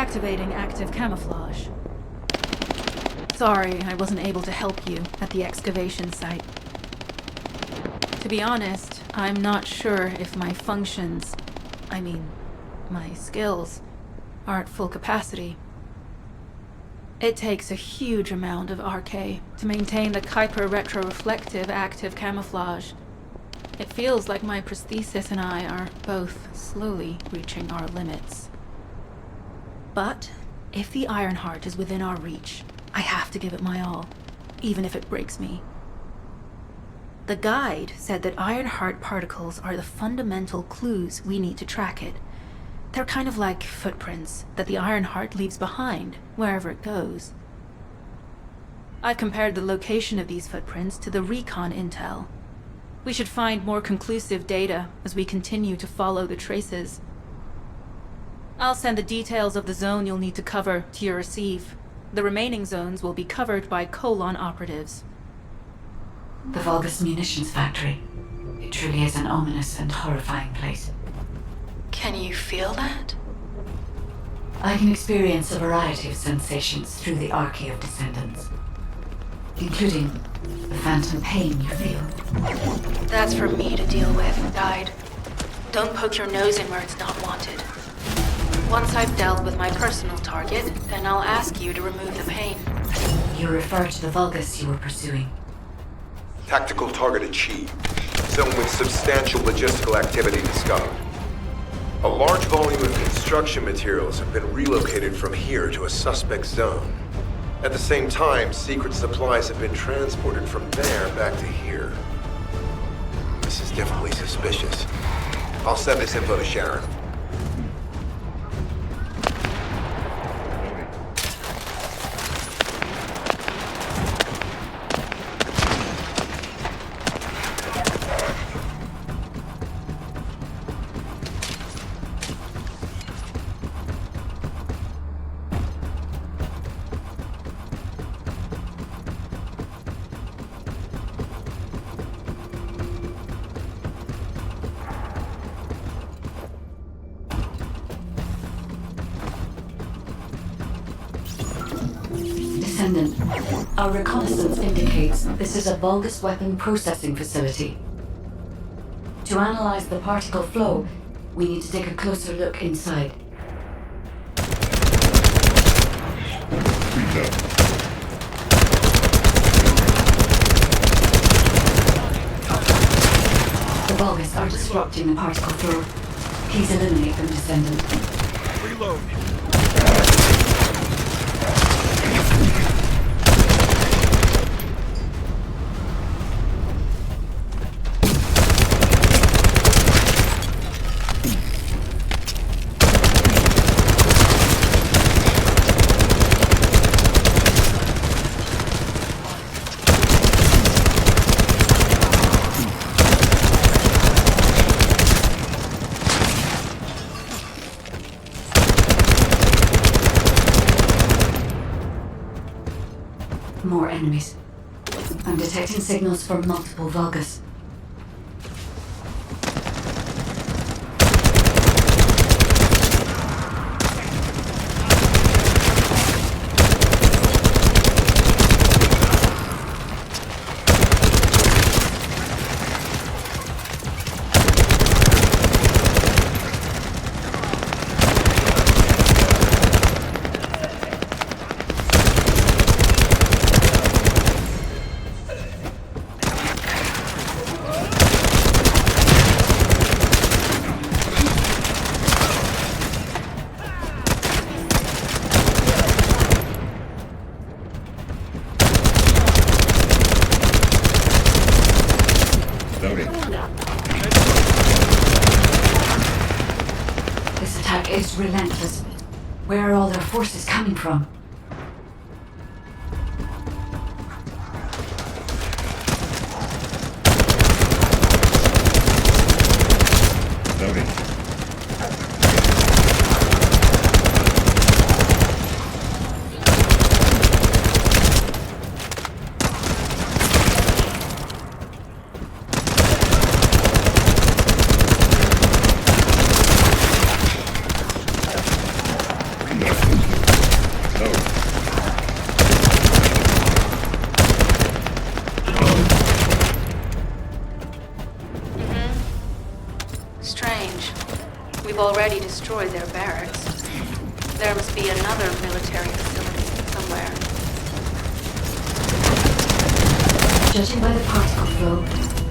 activating active camouflage. Sorry, I wasn't able to help you at the excavation site. To be honest, I'm not sure if my functions, my skills, are at full capacity. It takes a huge amount of RK to maintain the Kuiper retroreflective active camouflage. It feels like my prosthesis and I are both slowly reaching our limits. But if the Ironheart is within our reach, I have to give it my all, even if it breaks me. The guide said that Ironheart particles are the fundamental clues we need to track it. They're kind of like footprints that the Ironheart leaves behind, wherever it goes. I've compared the location of these footprints to the recon intel. We should find more conclusive data as we continue to follow the traces. I'll send the details of the zone you'll need to cover to your receive. The remaining zones will be covered by Colon operatives. The Vulgus munitions factory. It truly is an ominous and horrifying place. Can you feel that? I can experience a variety of sensations through the archy of Descendants, including the phantom pain you feel. That's for me to deal with, Guide. Don't poke your nose in where it's not wanted. Once I've dealt with my personal target, then I'll ask you to remove the pain. You refer to the Vulgus you were pursuing. Tactical target achieved. Zone with substantial logistical activity discovered. A large volume of construction materials have been relocated from here to a suspect zone. At the same time, secret supplies have been transported from there back to here. This is definitely suspicious. I'll send this info to Sharon. Descendant, our reconnaissance indicates this is a Vulgus weapon processing facility. To analyze the particle flow, we need to take a closer look inside. The Vulgus are disrupting the particle flow. Please eliminate them, Descendant. Reload. More enemies. I'm detecting signals from multiple Vulgus. This attack is relentless. Where are all their forces coming from? we've already destroyed their barracks. There must be another military facility somewhere. Judging by the particle flow,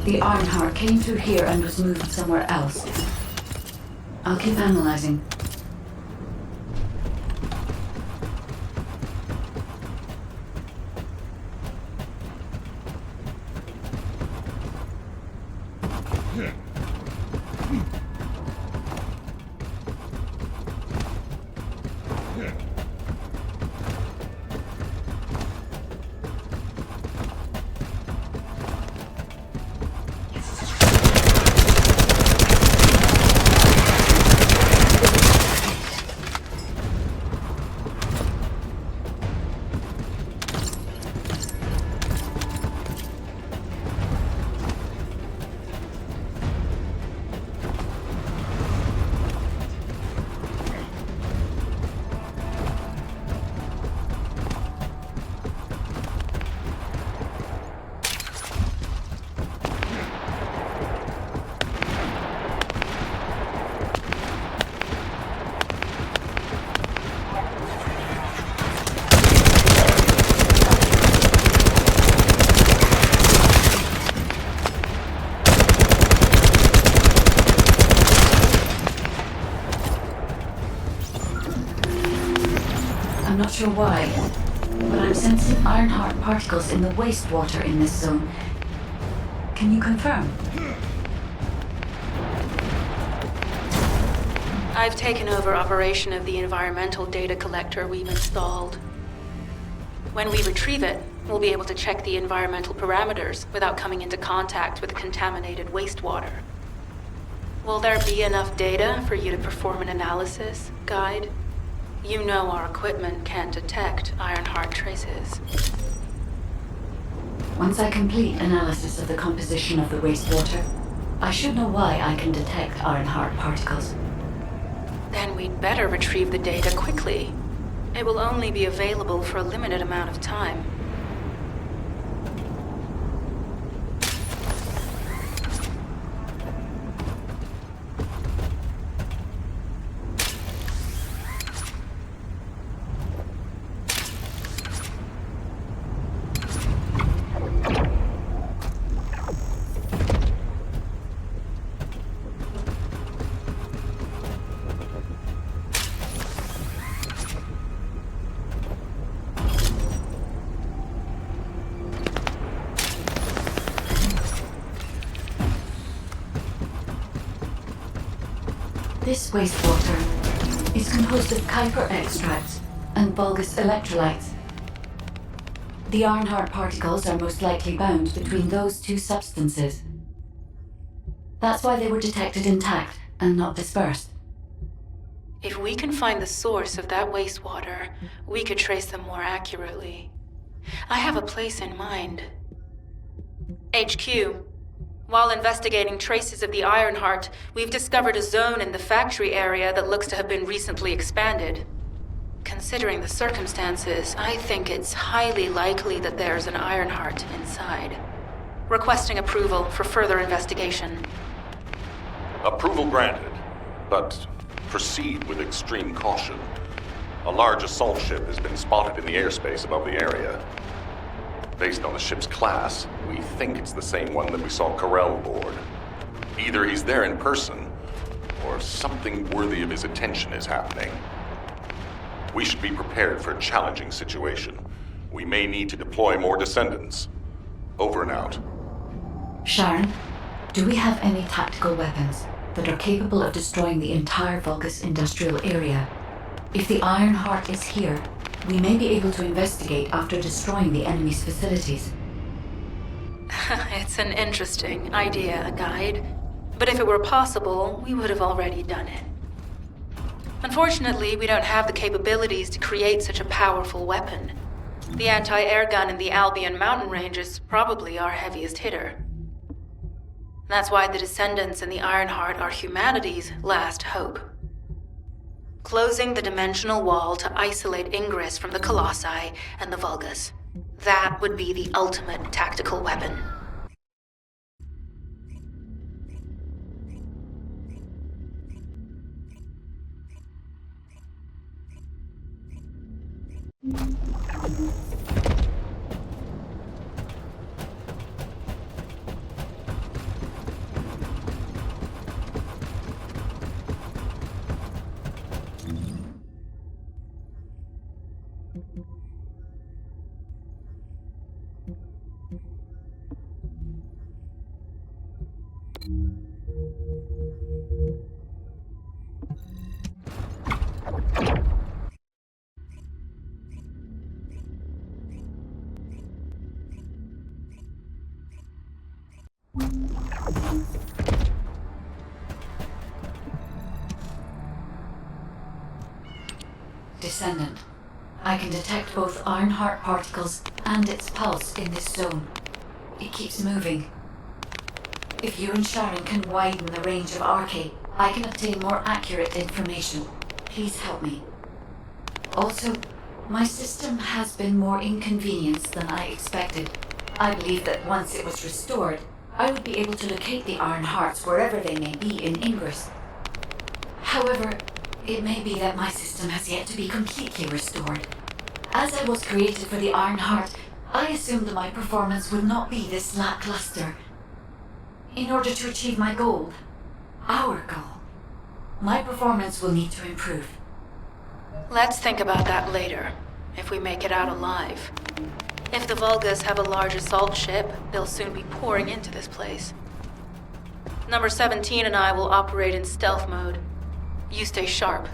the Ironheart came through here and was moved somewhere else. I'll keep analyzing. I'm not sure why, but I'm sensing Ironheart particles in the wastewater in this zone. Can you confirm? I've taken over operation of the environmental data collector we've installed. When we retrieve it, we'll be able to check the environmental parameters without coming into contact with contaminated wastewater. Will there be enough data for you to perform an analysis, Guide? You know our equipment can't detect Ironheart traces. Once I complete analysis of the composition of the wastewater, I should know why I can detect Ironheart particles. Then we'd better retrieve the data quickly. It will only be available for a limited amount of time. This wastewater is composed of Kuiper extracts and bulgus electrolytes. The Ironheart particles are most likely bound between those two substances. That's why they were detected intact and not dispersed. If we can find the source of that wastewater, we could trace them more accurately. I have a place in mind. HQ. While investigating traces of the Ironheart, we've discovered a zone in the factory area that looks to have been recently expanded. Considering the circumstances, I think it's highly likely that there's an Ironheart inside. Requesting approval for further investigation. Approval granted, but proceed with extreme caution. A large assault ship has been spotted in the airspace above the area. Based on the ship's class, we think it's the same one that we saw Carell aboard. Either he's there in person, or something worthy of his attention is happening. We should be prepared for a challenging situation. We may need to deploy more Descendants. Over and out. Sharon, do we have any tactical weapons that are capable of destroying the entire Vulgus industrial area? If the Ironheart is here, we may be able to investigate after destroying the enemy's facilities. It's an interesting idea, Guide. But if it were possible, we would have already done it. Unfortunately, we don't have the capabilities to create such a powerful weapon. The anti-air gun in the Albion mountain range is probably our heaviest hitter. That's why the Descendants and the Ironheart are humanity's last hope. Closing the dimensional wall to isolate Ingress from the Colossi and the Vulgus. That would be the ultimate tactical weapon. Descendant. I can detect both Ironheart particles and its pulse in this zone. It keeps moving. If you and Sharon can widen the range of Arche, I can obtain more accurate information. Please help me. Also, my system has been more inconvenienced than I expected. I believe that once it was restored, I would be able to locate the Ironhearts wherever they may be in Ingress. However, it may be that my system has yet to be completely restored. As I was created for the Ironheart, I assumed my performance would not be this lackluster. In order to achieve my goal, our goal, my performance will need to improve. Let's think about that later, if we make it out alive. If the Vulgas have a large assault ship, they'll soon be pouring into this place. Number 17 and I will operate in stealth mode. You stay sharp.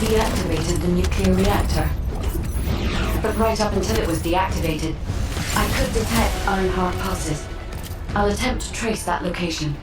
Deactivated the nuclear reactor. But right up until it was deactivated, I could detect Ironheart pulses. I'll attempt to trace that location.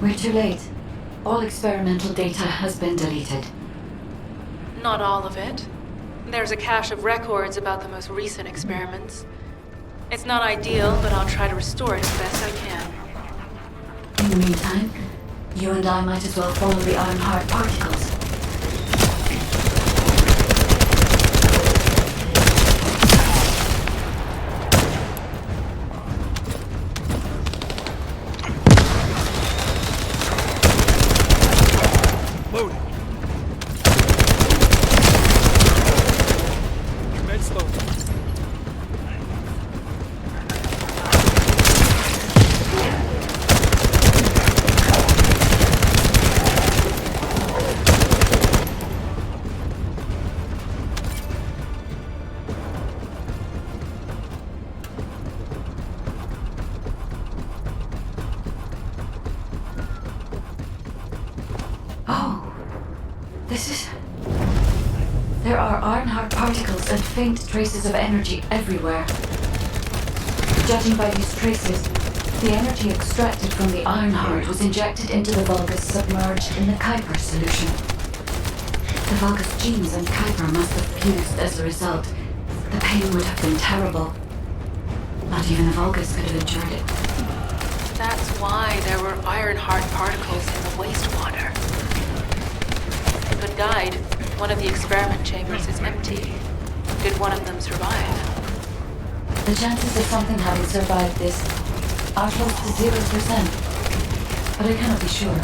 We're too late. All experimental data has been deleted. Not all of it. There's a cache of records about the most recent experiments. It's not ideal, but I'll try to restore it as best I can. In the meantime, you and I might as well follow the Ironheart particles. Loading. Commence loading. particles and faint traces of energy everywhere. Judging by these traces, the energy extracted from the Ironheart was injected into the Vulgus submerged in the Kuiper solution. The Vulgus genes and Kuiper must have fused as a result. The pain would have been terrible. Not even the Vulgus could have endured it. That's why there were Ironheart particles in the wastewater. But died. One of the experiment chambers is empty. Did one of them survive? The chances of something having survived this are close to 0%, but I cannot be sure.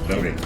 Loading.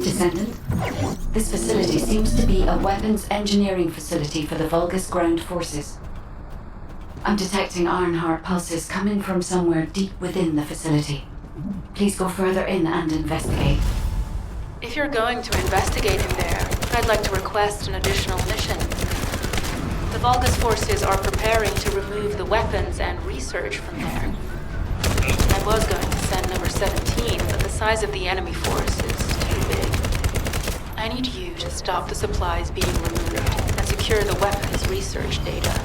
Descendant, this facility seems to be a weapons engineering facility for the Vulgus ground forces. I'm detecting Ironheart pulses coming from somewhere deep within the facility. Please go further in and investigate. If you're going to investigate in there, I'd like to request an additional mission. The Volga's forces are preparing to remove the weapons and research from there. I was going to send number 17, but the size of the enemy force is too big. I need you to stop the supplies being removed and secure the weapons research data.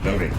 Loading.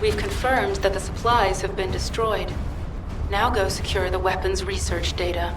We've confirmed that the supplies have been destroyed. Now go secure the weapons research data.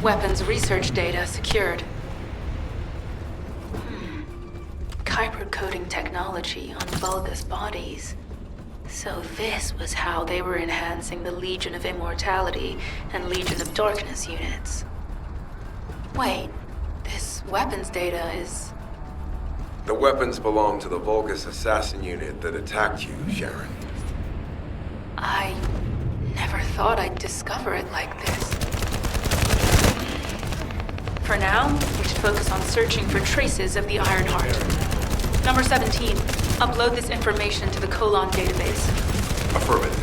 Weapons research data secured. Kuiper coding technology on Vulgus bodies. So this was how they were enhancing the Legion of Immortality and Legion of Darkness units. Wait, this weapons data is... The weapons belong to the Vulgus assassin unit that attacked you, Sharon. I never thought I'd discover it like this. For now, we should focus on searching for traces of the Ironheart. Number 17, upload this information to the Colon database. Affirmative.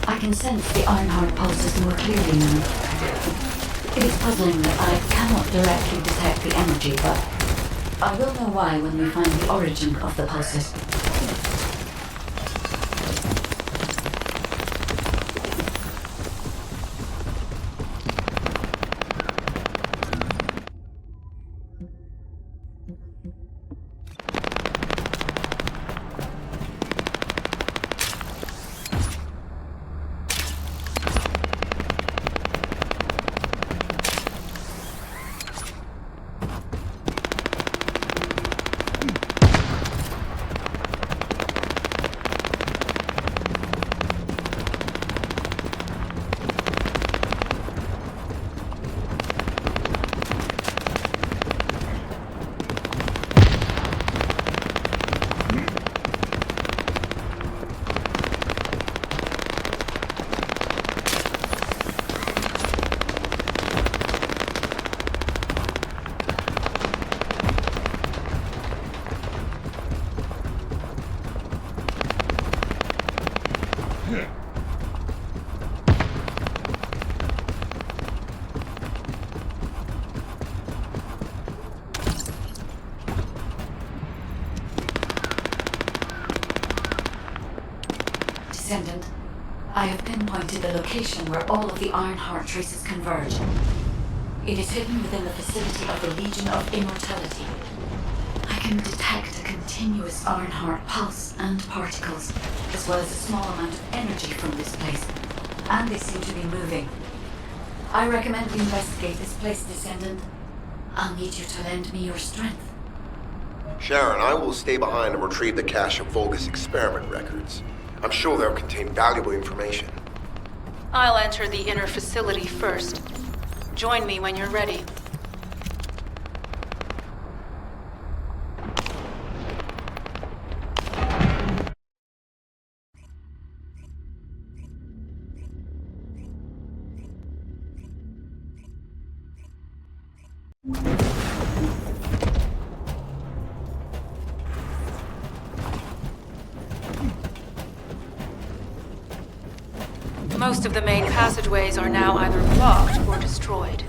I can sense the Ironheart pulses more clearly now. It is puzzling that I cannot directly detect the energy, but I will know why when we find the origin of the pulses. Descendant, I have pinpointed the location where all of the Ironheart traces converge. It is hidden within the facility of the Legion of Immortality. I can detect a continuous Ironheart pulse and particles, as well as a small amount of energy from this place, and they seem to be moving. I recommend we investigate this place, Descendant. I'll need you to lend me your strength. Sharon, I will stay behind and retrieve the cache of Vulgus experiment records. I'm sure they'll contain valuable information. I'll enter the inner facility first. Join me when you're ready. Most of the main passageways are now either blocked or destroyed.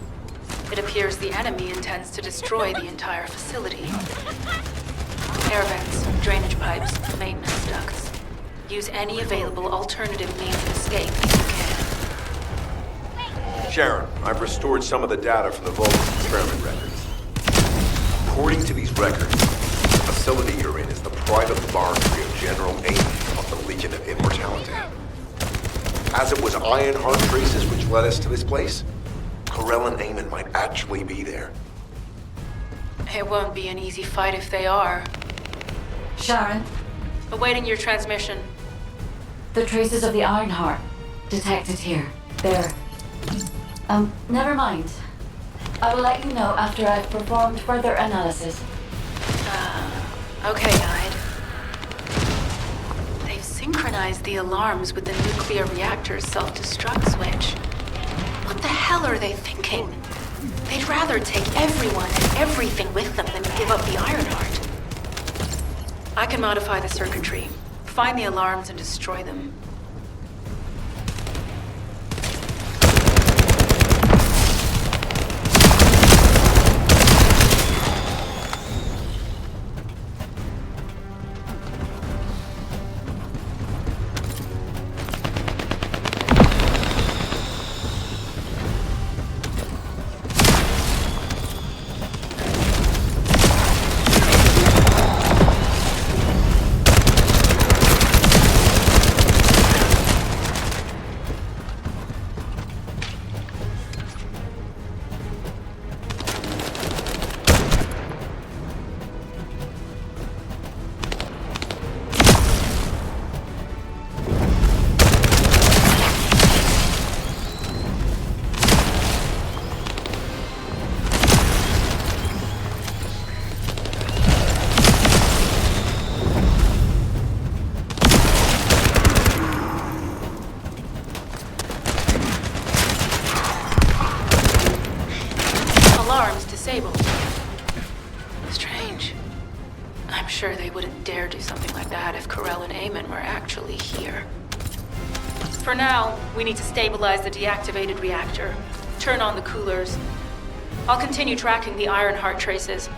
It appears the enemy intends to destroy the entire facility. Air vents, drainage pipes, maintenance ducts. Use any available alternative means of escape if you can. Sharon, I've restored some of the data from the Vulgus experiment records. According to these records, the facility you're in is the private laboratory of General Amon of the Legion of Immortality. As it was Ironheart traces which led us to this place, Corell and Amon might actually be there. It won't be an easy fight if they are. Sharon, Awaiting your transmission. the traces of the Ironheart detected here. They're... never mind. I will let you know after I've performed further analysis. Okay, Guide. They've synchronized the alarms with the nuclear reactor's self-destruct switch. What the hell are they thinking? They'd rather take everyone and everything with them than give up the Ironheart. I can modify the circuitry, find the alarms and destroy them. Alarms disabled. Strange. I'm sure they wouldn't dare do something like that if Corell and Amon were actually here. For now, we need to stabilize the deactivated reactor, turn on the coolers. I'll continue tracking the Ironheart traces.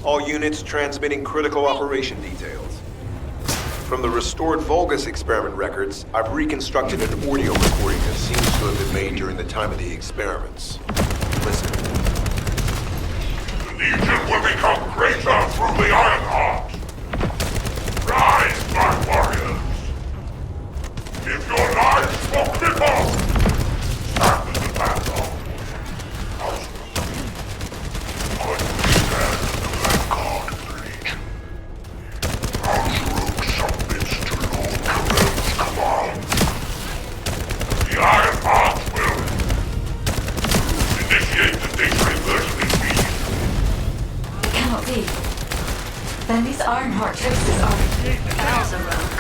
All units transmitting critical operation details. From the restored Vulgus experiment records, I've reconstructed an audio recording that seems to have been made during the time of the experiments. Listen. The Legion will become greater through the Ironheart. Rise, my warriors. Give your lives for cripple. Stand in the battle. Then these Ironheart traces are... Alzarok.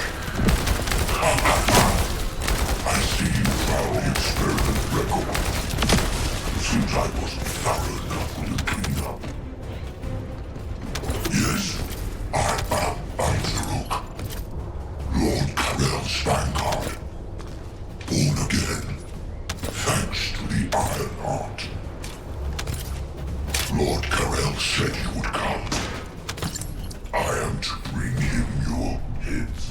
I see you found the experiment record. Seems I wasn't thorough enough with the cleanup. Yes, I am Alzarok. Lord Corell's vanguard. Born again. Thanks to the Ironheart. Lord Corell said you would come. I am to bring him your hits.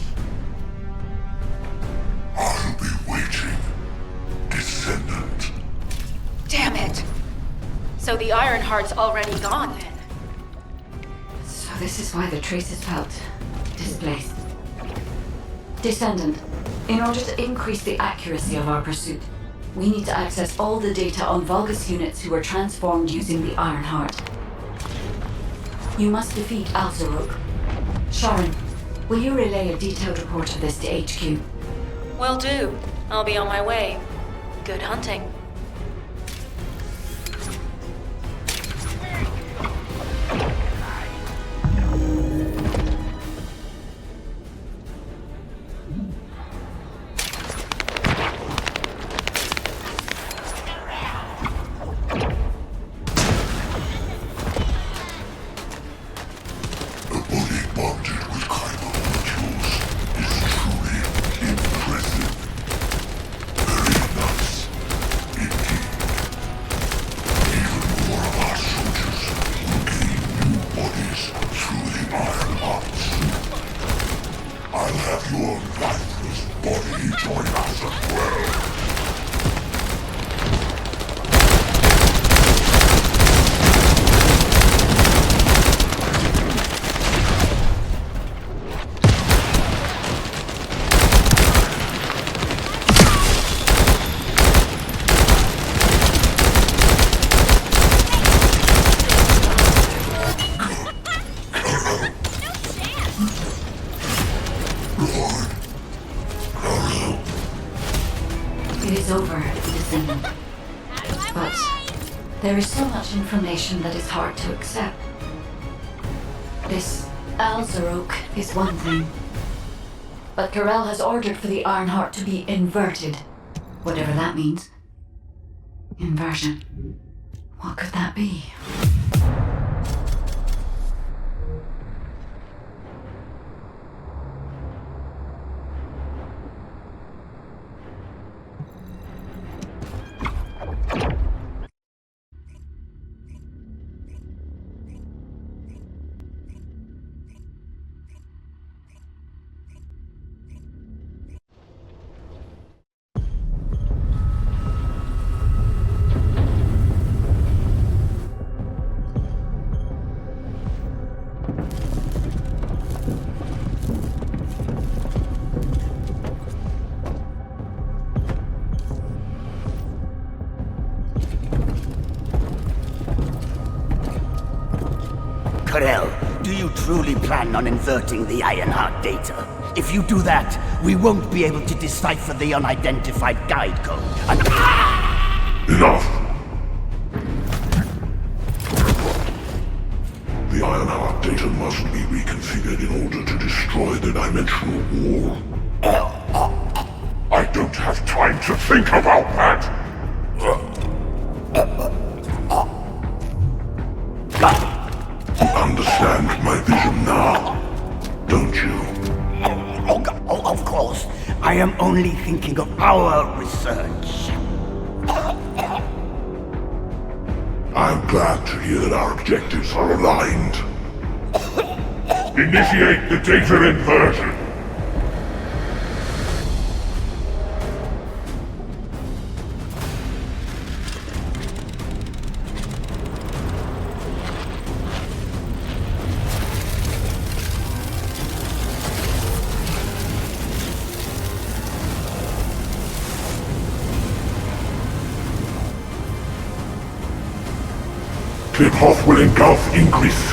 I'll be waiting, Descendant. Damn it! So the Ironheart's already gone then. So... This is why the traces felt displaced. Descendant, in order to increase the accuracy of our pursuit, we need to access all the data on Vulgus units who were transformed using the Ironheart. You must defeat Alzarok. Sharon, will you relay a detailed report of this to HQ? Will do. I'll be on my way. Good hunting. It is over, Descendant. But there is so much information that is hard to accept. This Alzarok is one thing. But Karel has ordered for the Ironheart to be inverted. Whatever that means. Inversion. What could that be? Karel, do you truly plan on inverting the Ironheart data? If you do that, we won't be able to decipher the unidentified guide code. Enough! The Ironheart data must be reconfigured in order to destroy the dimensional wall. I don't have time to think about that! You understand my vision now, don't you? Of course. I am only thinking of our research. I'm glad to hear that our objectives are aligned. Initiate the data inversion. Tip-off will engulf Increase.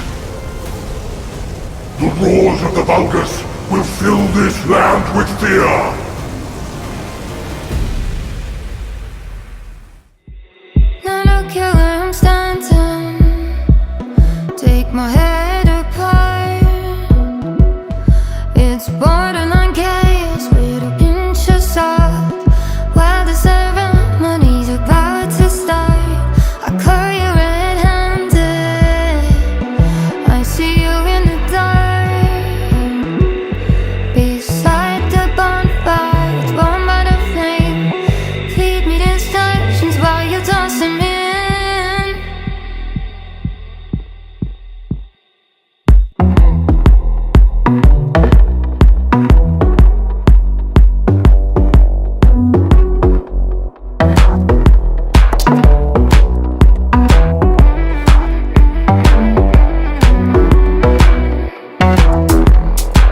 The roars of the Vulgus will fill this land with fear.